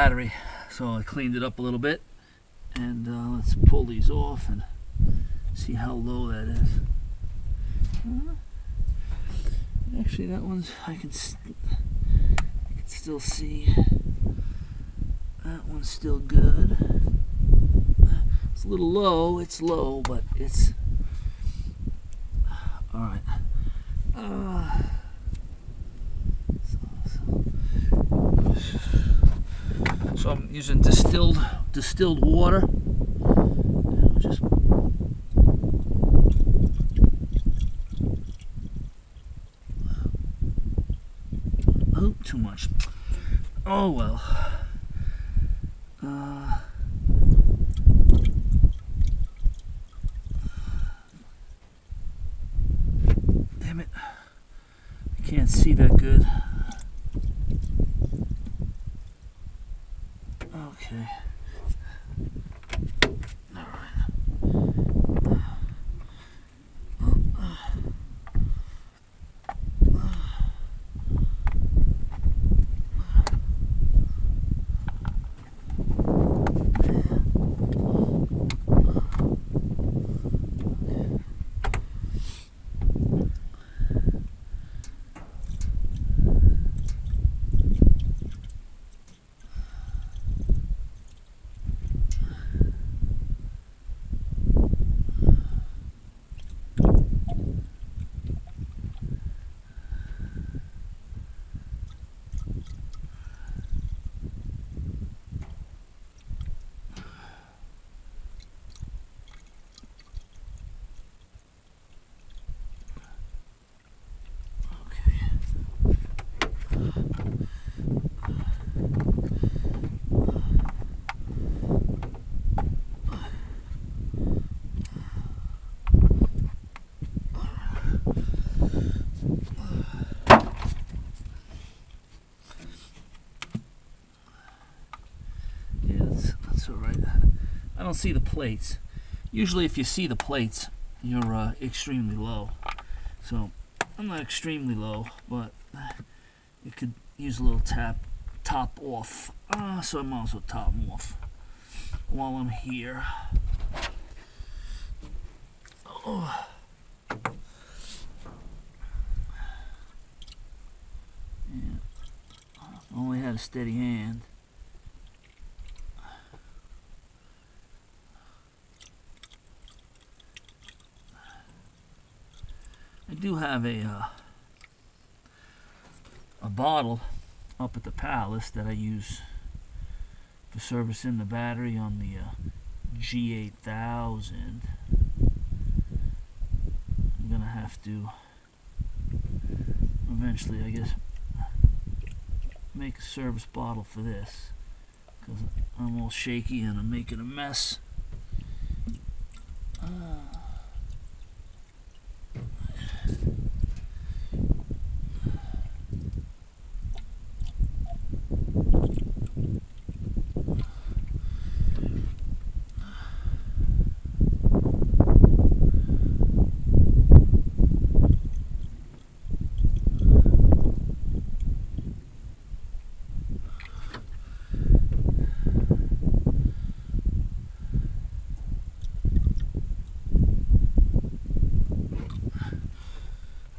battery. So I cleaned it up a little bit, and let's pull these off and see how low that is. Actually, that one's I can still see. That one's still good. It's a little low. It's low, but it's all right. So I'm using distilled water. And we'll just too much. Oh well. Damn it. I can't see that good. Okay. That's all right. I don't see the plates. Usually if you see the plates, you're extremely low. So I'm not extremely low, but you could use a little top off. So I might as well top them off while I'm here. Oh. Yeah. Only had a steady hand. I do have a bottle up at the palace that I use for servicing the battery on the G8000. I'm gonna have to eventually, I guess, make a service bottle for this because I'm all shaky and I'm making a mess.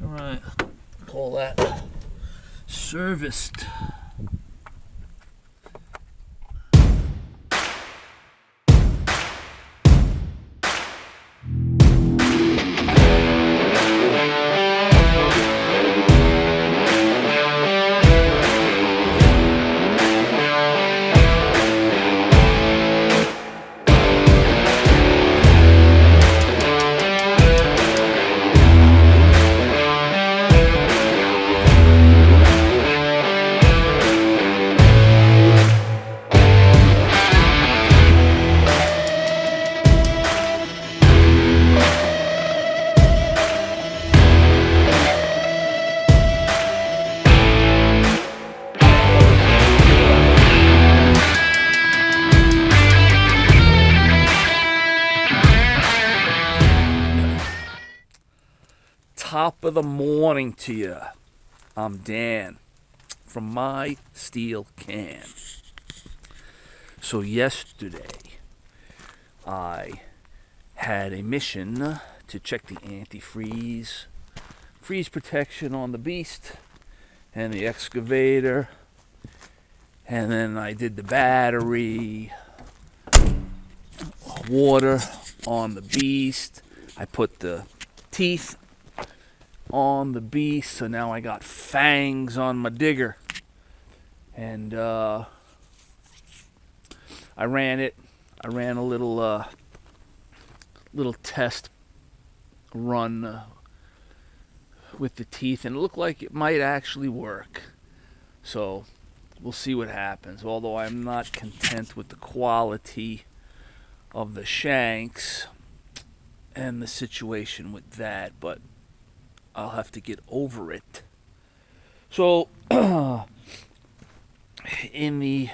Alright, call that serviced. Top of the morning to you. I'm Dan from My Steel Can. So yesterday, I had a mission to check the antifreeze, freeze protection on the Beast and the excavator, and then I did the battery, water on the Beast. I put the teeth on the Beast, so now I got fangs on my digger. And I ran it. I ran a little test run with the teeth, and it looked like it might actually work. So we'll see what happens. Although I'm not content with the quality of the shanks and the situation with that, but I'll have to get over it. So in the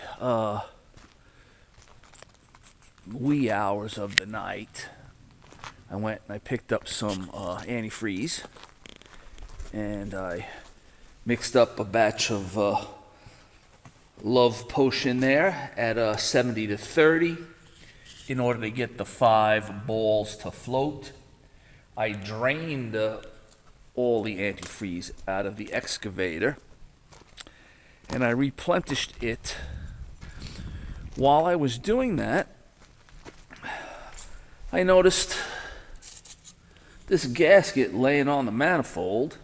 wee hours of the night, I went and I picked up some antifreeze, and I mixed up a batch of Love Potion there at 70 to 30 in order to get the 5 balls to float. I drained all the antifreeze out of the excavator, and I replenished it. While I was doing that, I noticed this gasket laying on the manifold,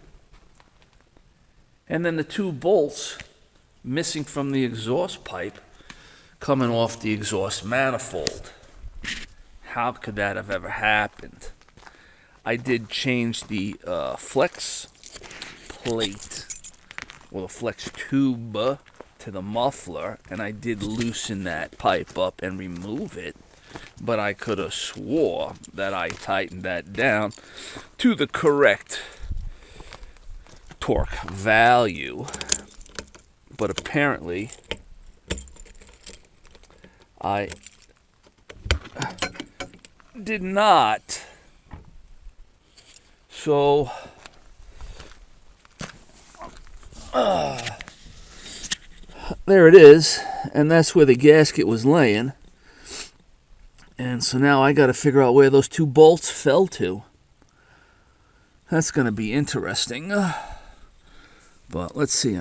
and then the 2 bolts missing from the exhaust pipe coming off the exhaust manifold. How could that have ever happened? I did change the flex plate, or the flex tube, to the muffler, and I did loosen that pipe up and remove it, but I could have swore that I tightened that down to the correct torque value, but apparently I did not. So there it is, and that's where the gasket was laying. And so now I got to figure out where those 2 bolts fell to. That's going to be interesting. But let's see.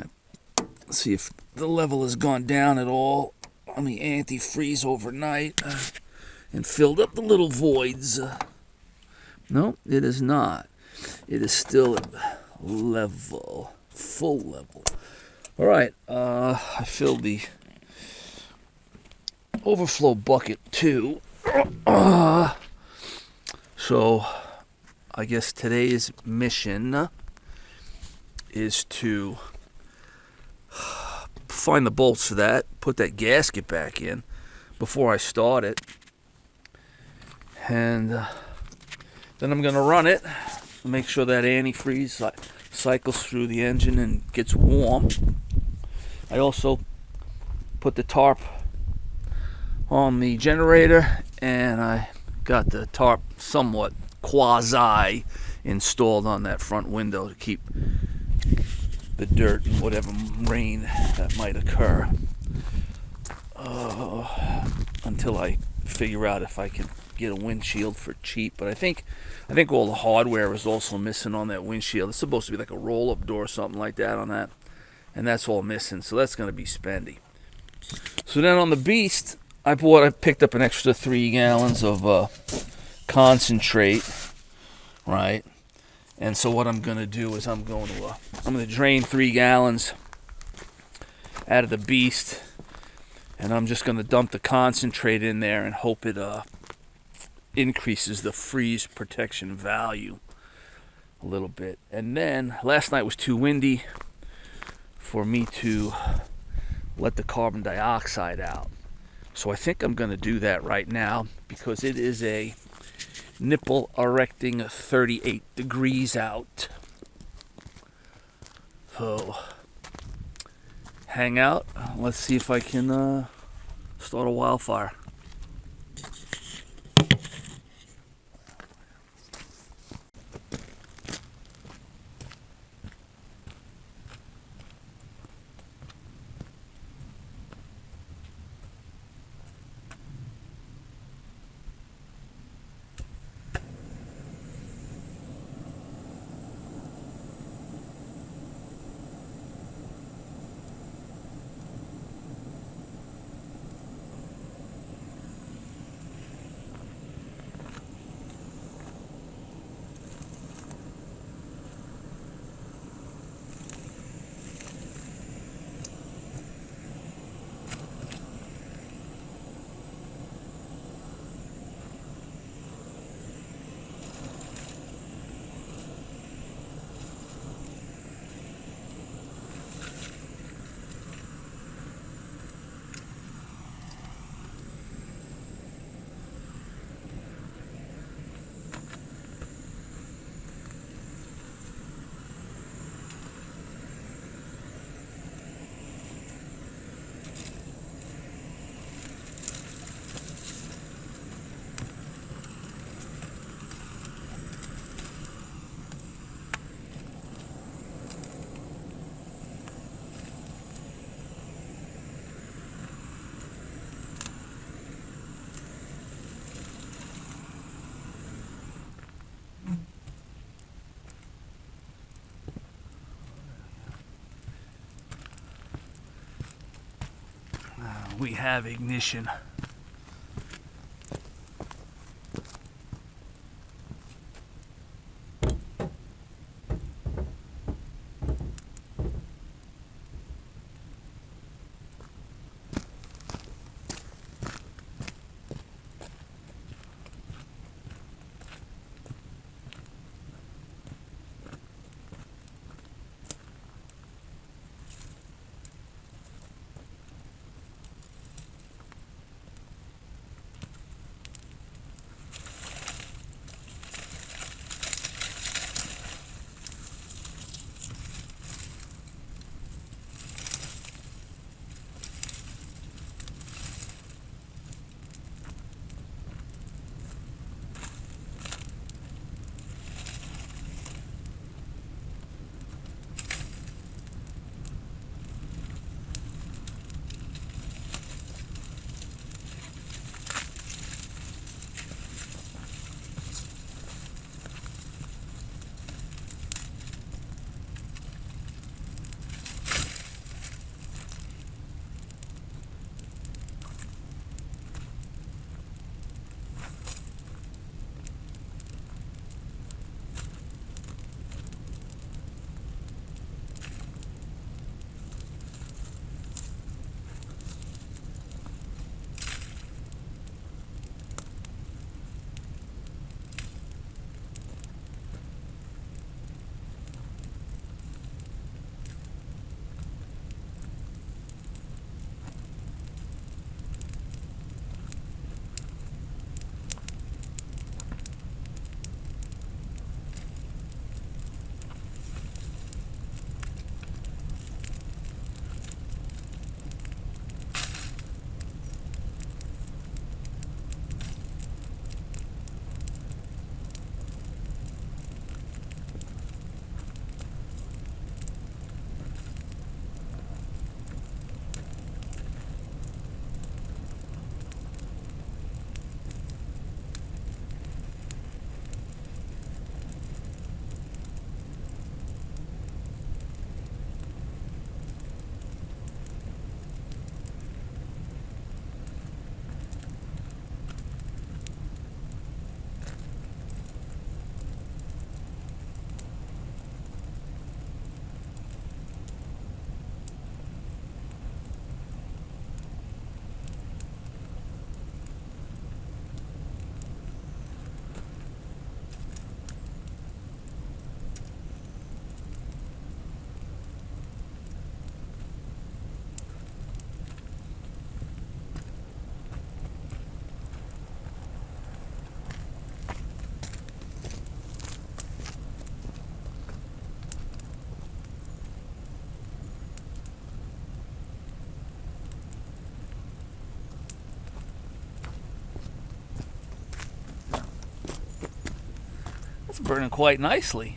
Let's see if the level has gone down at all on the antifreeze overnight and filled up the little voids. No, it is not. It is still at level, full level. All right, I filled the overflow bucket too. So I guess today's mission is to find the bolts for that, put that gasket back in before I start it, and then I'm going to run it, make sure that antifreeze cycles through the engine and gets warm. I also put the tarp on the generator, and I got the tarp somewhat quasi installed on that front window to keep the dirt and whatever rain that might occur until I figure out if I can get a windshield for cheap. But I think all the hardware is also missing on that windshield. It's supposed to be like a roll-up door or something like that on that, and that's all missing, so that's going to be spendy. So then on the Beast, I picked up an extra 3 gallons of concentrate, right? And so what I'm going to do is I'm going to drain 3 gallons out of the Beast, and I'm just going to dump the concentrate in there and hope it increases the freeze protection value a little bit. And then last night was too windy for me to let the carbon dioxide out. So I think I'm going to do that right now, because it is a nipple erecting 38 degrees out. So hang out. Let's see if I can start a wildfire. we have ignition. It's burning quite nicely.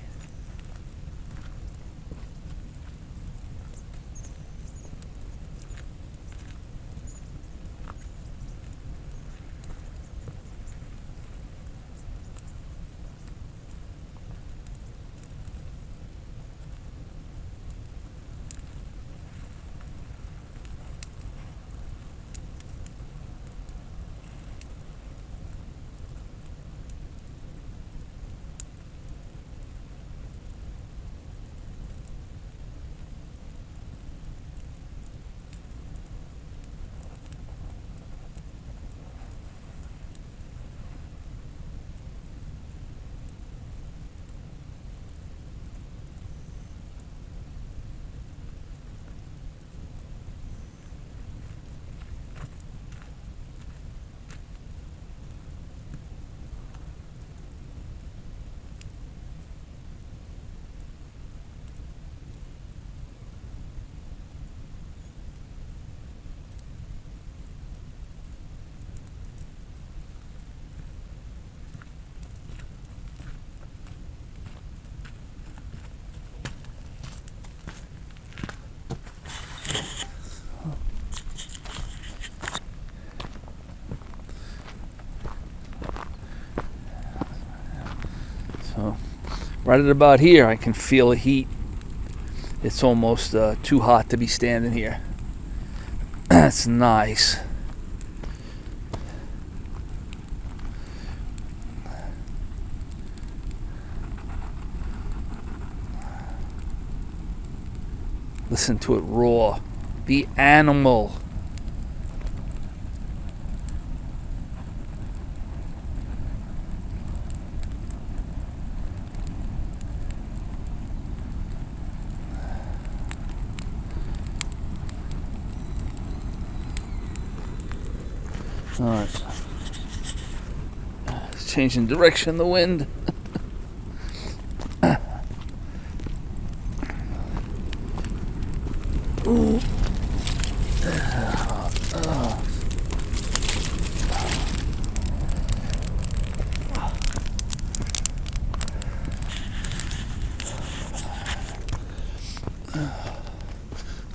So right at about here, I can feel the heat. It's almost too hot to be standing here. That's nice. Listen to it roar. The animal. Alright. It's changing direction, the wind. Ooh.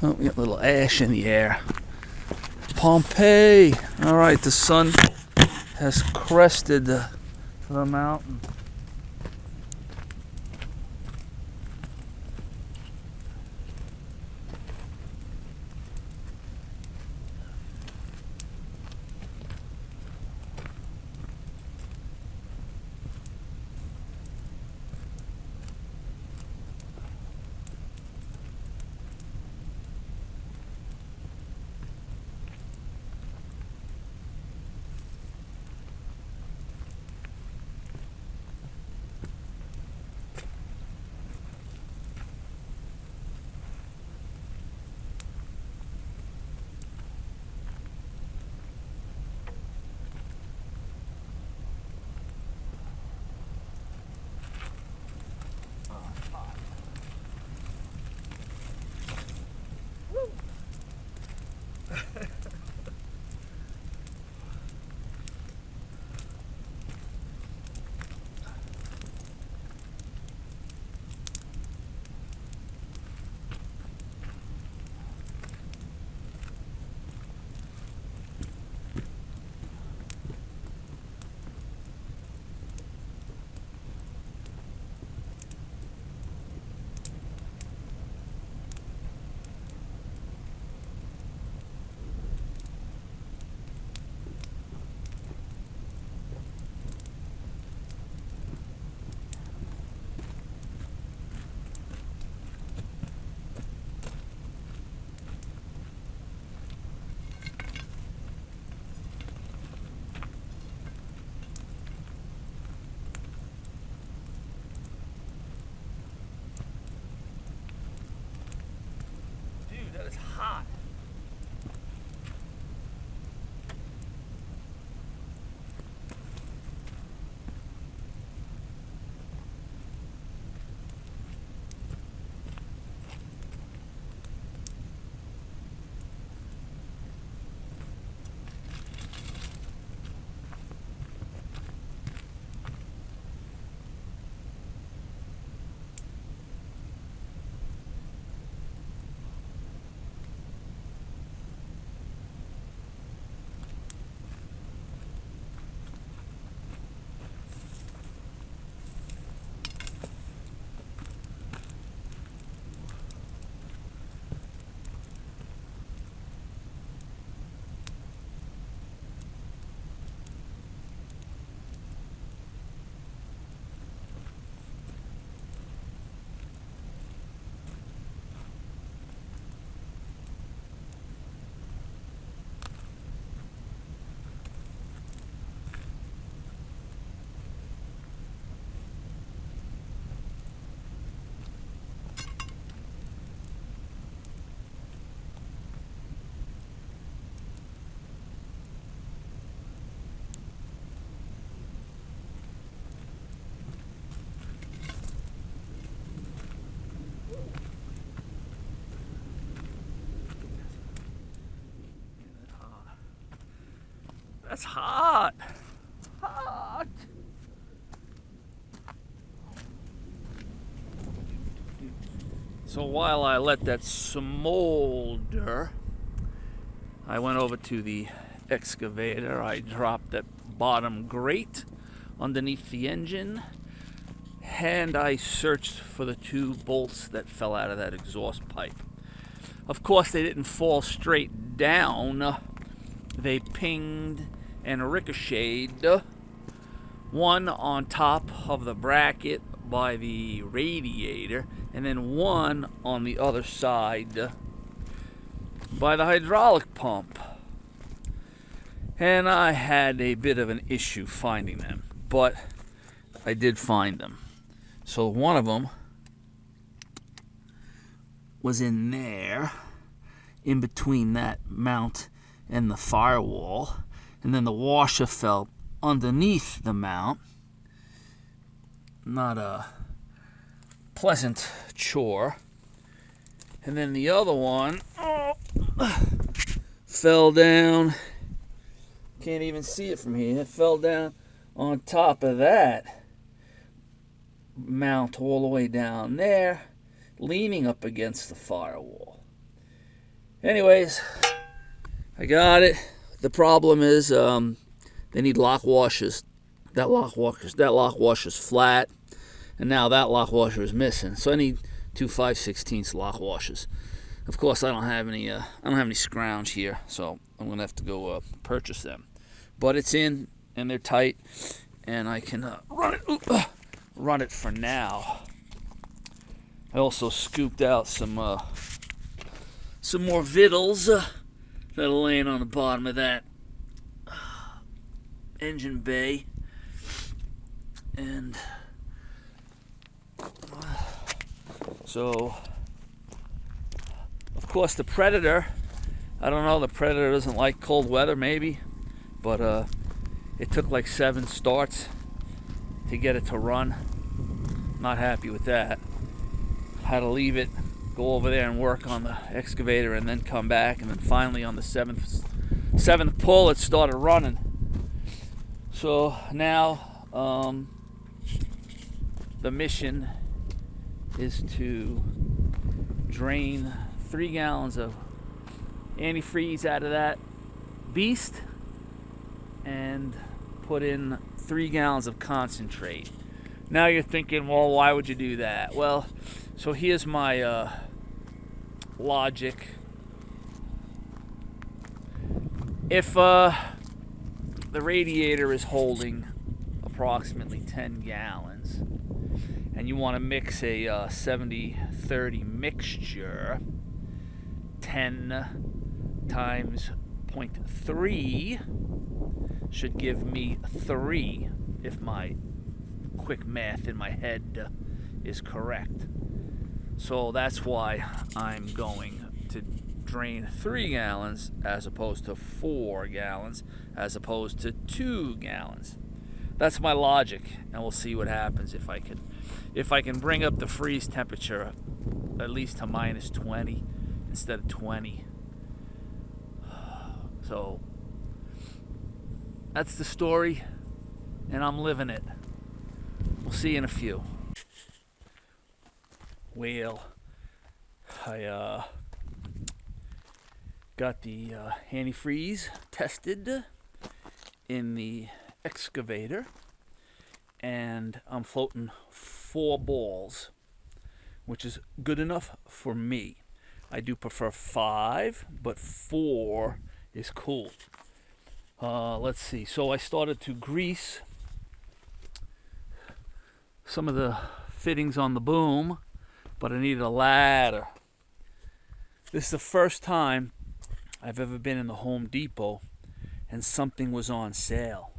Oh, we got a little ash in the air. Pompeii. All right, the sun has crested the mountain. It's hot. That's hot. Hot. So while I let that smolder, I went over to the excavator. I dropped that bottom grate underneath the engine, and I searched for the two bolts that fell out of that exhaust pipe. Of course, they didn't fall straight down, they pinged and ricocheted, one on top of the bracket by the radiator, and then one on the other side by the hydraulic pump. And I had a bit of an issue finding them, but I did find them. So one of them was in there, in between that mount and the firewall, and then the washer fell underneath the mount. Not a pleasant chore. And then the other one fell down. Can't even see it from here. It fell down on top of that mount all the way down there, leaning up against the firewall. Anyways, I got it. The problem is they need lock washers. That lock washer's flat, and now that lock washer is missing. So I need 2 5/16 lock washers. Of course, I don't have any scrounge here, so I'm gonna have to go purchase them. But it's in, and they're tight, and I can run it for now. I also scooped out some more vittles that are laying on the bottom of that engine bay, and so of course the Predator, I don't know, the Predator doesn't like cold weather maybe, but it took like 7 starts to get it to run. Not happy with that. Had to leave it, go over there and work on the excavator, and then come back, and then finally on the seventh pull it started running. So now the mission is to drain 3 gallons of antifreeze out of that beast and put in 3 gallons of concentrate. Now you're thinking, well, why would you do that? Well, so here's my logic. If the radiator is holding approximately 10 gallons and you want to mix a 70-30 mixture, 10 times 0.3 should give me 3, if my quick math in my head is correct. So that's why I'm going to drain 3 gallons as opposed to 4 gallons as opposed to 2 gallons. That's my logic, and we'll see what happens if I can bring up the freeze temperature at least to -20 instead of 20. So that's the story, and I'm living it. We'll see you in a few. Well, I got the antifreeze tested in the excavator, and I'm floating 4 balls, which is good enough for me. I do prefer 5, but 4 is cool. Let's see. So I started to grease some of the fittings on the boom, but I needed a ladder. This is the first time I've ever been in the Home Depot and something was on sale,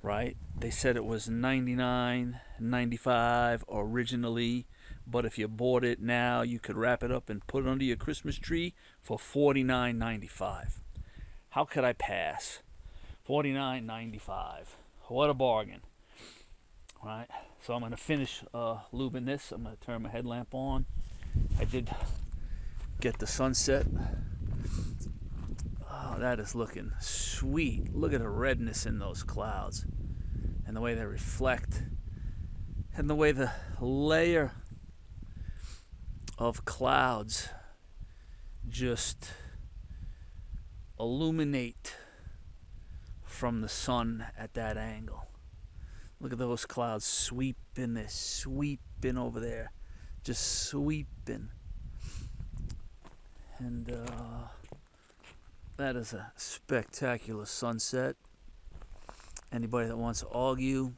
right? They said it was $99.95 originally, but if you bought it now, you could wrap it up and put it under your Christmas tree for $49.95. How could I pass? $49.95. What a bargain, right? So I'm going to finish lubing this. I'm going to turn my headlamp on. I did get the sunset. Oh, that is looking sweet. Look at the redness in those clouds and the way they reflect and the way the layer of clouds just illuminate from the sun at that angle. Look at those clouds sweeping. They're sweeping over there. Just sweeping. And that is a spectacular sunset. Anybody that wants to argue,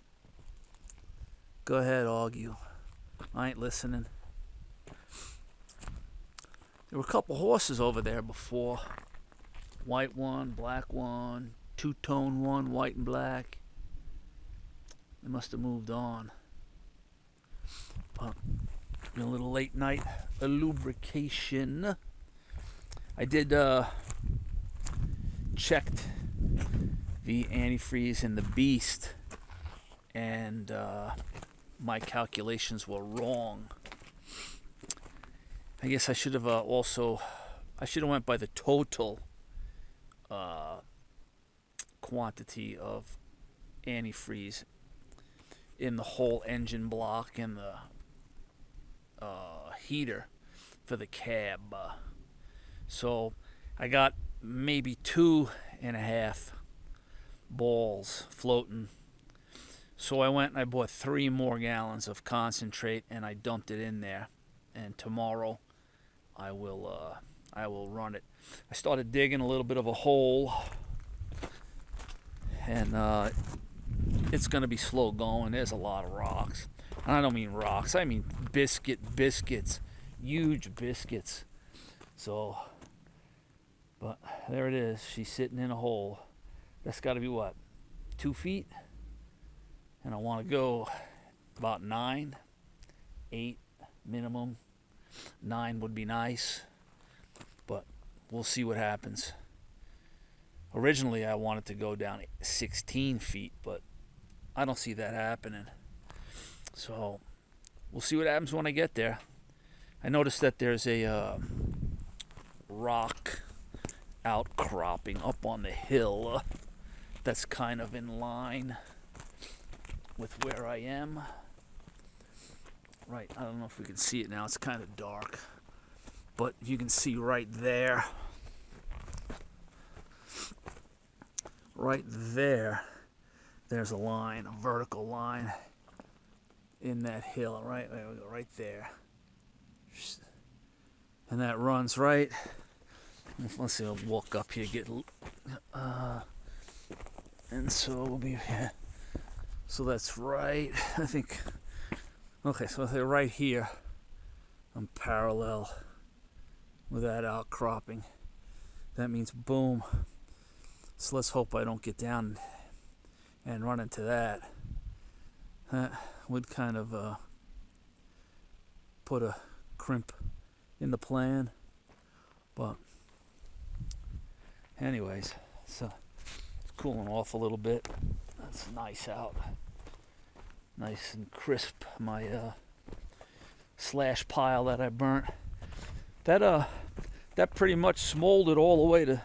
go ahead, argue. I ain't listening. There were a couple horses over there before. White one, black one, two-tone one, white and black. They must have moved on. But a little late night lubrication. I did checked the antifreeze in the Beast, and my calculations were wrong. I guess I should have went by the total quantity of antifreeze in the whole engine block and the heater for the cab. So I got maybe 2.5 balls floating. So I went and I bought 3 more gallons of concentrate and I dumped it in there. And tomorrow I will run it. I started digging a little bit of a hole, and it's going to be slow going. There's a lot of rocks. And I don't mean rocks. I mean biscuits, huge biscuits. So, but there it is. She's sitting in a hole. That's got to be what, 2 feet? And I want to go about 9, 8 minimum. 9 would be nice, but we'll see what happens. Originally, I wanted to go down 16 feet, but I don't see that happening. So we'll see what happens when I get there. I noticed that there's a rock outcropping up on the hill that's kind of in line with where I am. Right, I don't know if we can see it now. It's kind of dark, but you can see right there. Right there, there's a line, a vertical line in that hill. Right, there we go, right there. And that runs right. Let's see, I'll walk up here, and so we'll be. So that's right. I think. Okay, so they're right here. I'm parallel with that outcropping. That means boom. So let's hope I don't get down and run into that. That would kind of put a crimp in the plan. But anyways, so it's cooling off a little bit. That's nice out. Nice and crisp. My slash pile that I burnt, that pretty much smoldered all the way to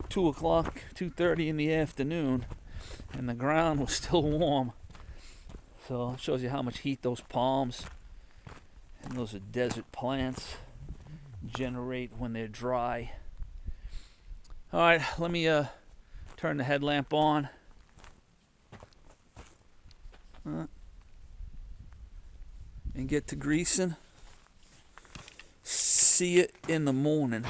2 o'clock, 2:30 in the afternoon, and the ground was still warm. So it shows you how much heat those palms, and those are desert plants, generate when they're dry. All right, let me turn the headlamp on. And get to greasing. See you in the morning.